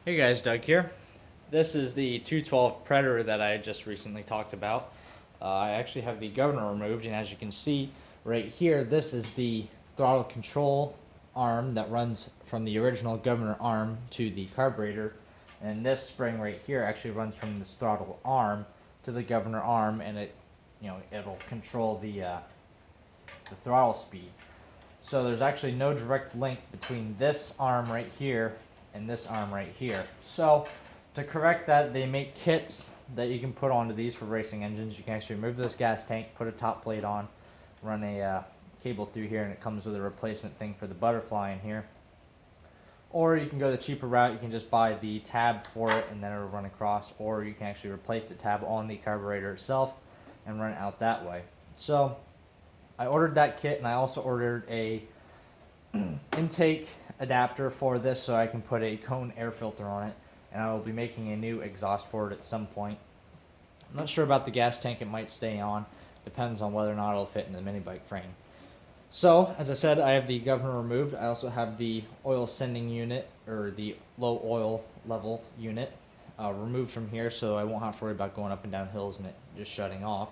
Hey guys, Doug here. This is the 212 Predator that I just recently talked about. I actually have the governor removed, and as you can see right here, this is the throttle control arm that runs from the original governor arm to the carburetor. And this spring right here actually runs from this throttle arm to the governor arm, and it'll control the throttle speed. So there's actually no direct link between this arm right here and this arm right here. So to correct that, they make kits that you can put onto these for racing engines. You can actually remove this gas tank, put a top plate on, run a cable through here, and it comes with a replacement thing for the butterfly in here. Or you can go the cheaper route. You can just buy the tab for it and then it'll run across, or you can actually replace the tab on the carburetor itself and run it out that way. So I ordered that kit, and I also ordered a intake adapter for this so I can put a cone air filter on it, and I will be making a new exhaust for it at some point. I'm not sure about the gas tank. It might stay on, depends on whether or not it'll fit in the Minibike frame. So as I said, I have the governor removed. I also have the oil sending unit, or the low oil level unit, removed from here, so I won't have to worry about going up and down hills and it just shutting off.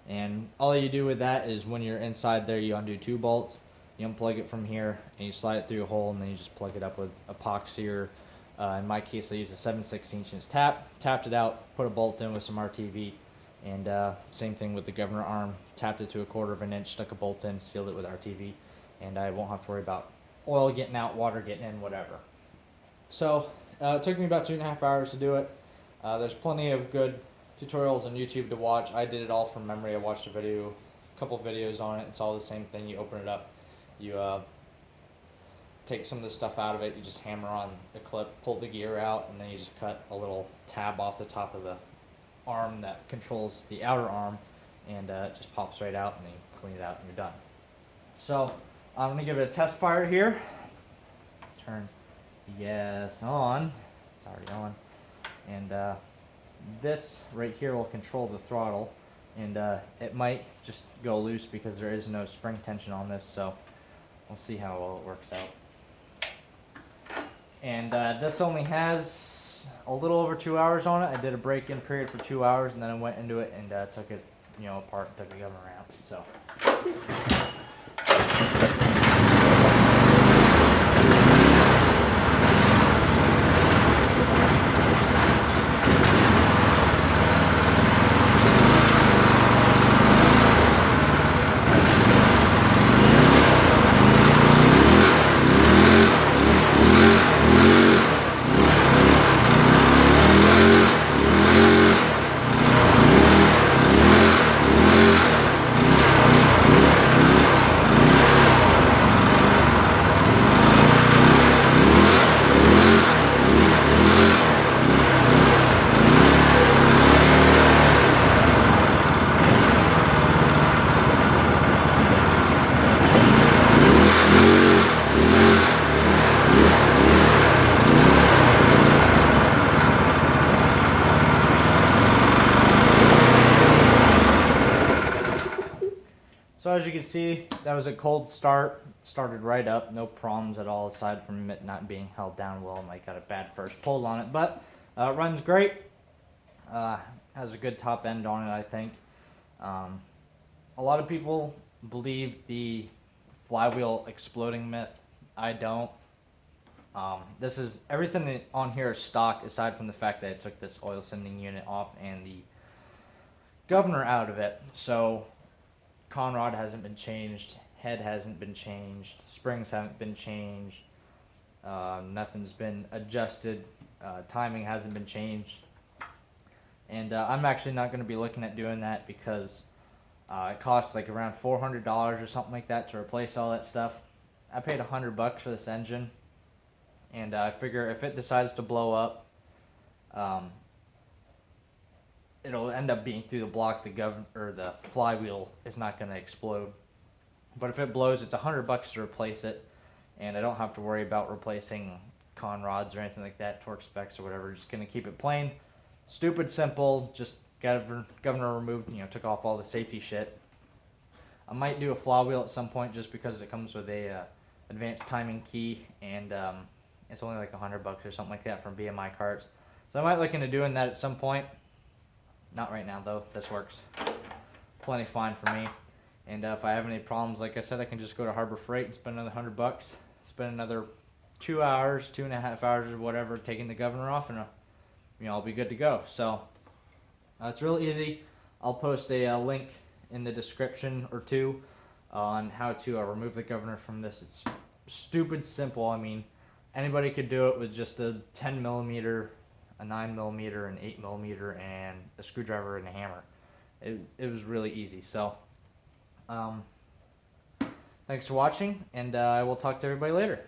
And all you do with that is when you're inside there, you undo 2 bolts, you unplug it from here, and you slide it through a hole, and then you just plug it up with epoxy, or in my case I used a 7/16 inch tapped it out, put a bolt in with some RTV, and same thing with the governor arm, tapped it to a 1/4 of an inch, stuck a bolt in, sealed it with RTV, and I won't have to worry about oil getting out, water getting in, whatever. So it took me about 2.5 hours to do it. There's plenty of good tutorials on YouTube to watch. I did it all from memory. I watched a couple videos on it. It's all the same thing. You open it up, you take some of the stuff out of it, you just hammer on the clip, pull the gear out, and then you just cut a little tab off the top of the arm that controls the outer arm, and it just pops right out, and then you clean it out and you're done. So I'm going to give it a test fire here. Turn yes on. It's already on. And this right here will control the throttle, and it might just go loose because there is no spring tension on this, so we'll see how well it works out. And this only has a little over 2 hours on it. I did a break-in period for 2 hours, and then I went into it and took it apart and took the governor out. So So as you can see, that was a cold start. Started right up, no problems at all aside from it not being held down well, and I got a bad first pull on it. But it runs great. Has a good top end on it, I think. A lot of people believe the flywheel exploding myth. I don't. This is everything on here is stock, aside from the fact that it took this oil sending unit off and the governor out of it. So conrod hasn't been changed, head hasn't been changed, springs haven't been changed, nothing's been adjusted, timing hasn't been changed, and I'm actually not going to be looking at doing that because it costs like around $400 or something like that to replace all that stuff. I paid $100 for this engine, and I figure if it decides to blow up, it'll end up being through the block. The flywheel is not going to explode. But if it blows, it's $100 to replace it, and I don't have to worry about replacing conrods or anything like that, torque specs or whatever. Just going to keep it plain, stupid, simple. Just governor removed, took off all the safety shit. I might do a flywheel at some point just because it comes with a advanced timing key and It's only like $100 or something like that from BMI carts. So I might look into doing that at some point. Not right now though. This works plenty fine for me. And if I have any problems, like I said, I can just go to Harbor Freight and spend another $100. Spend another 2 hours, 2.5 hours, or whatever, taking the governor off, and I'll be good to go. So it's real easy. I'll post a link in the description or two on how to remove the governor from this. It's stupid simple. I mean, anybody could do it with just a 10 millimeter, a 9 millimeter, an 8 millimeter, and a screwdriver and a hammer. It was really easy. So thanks for watching, and I will talk to everybody later.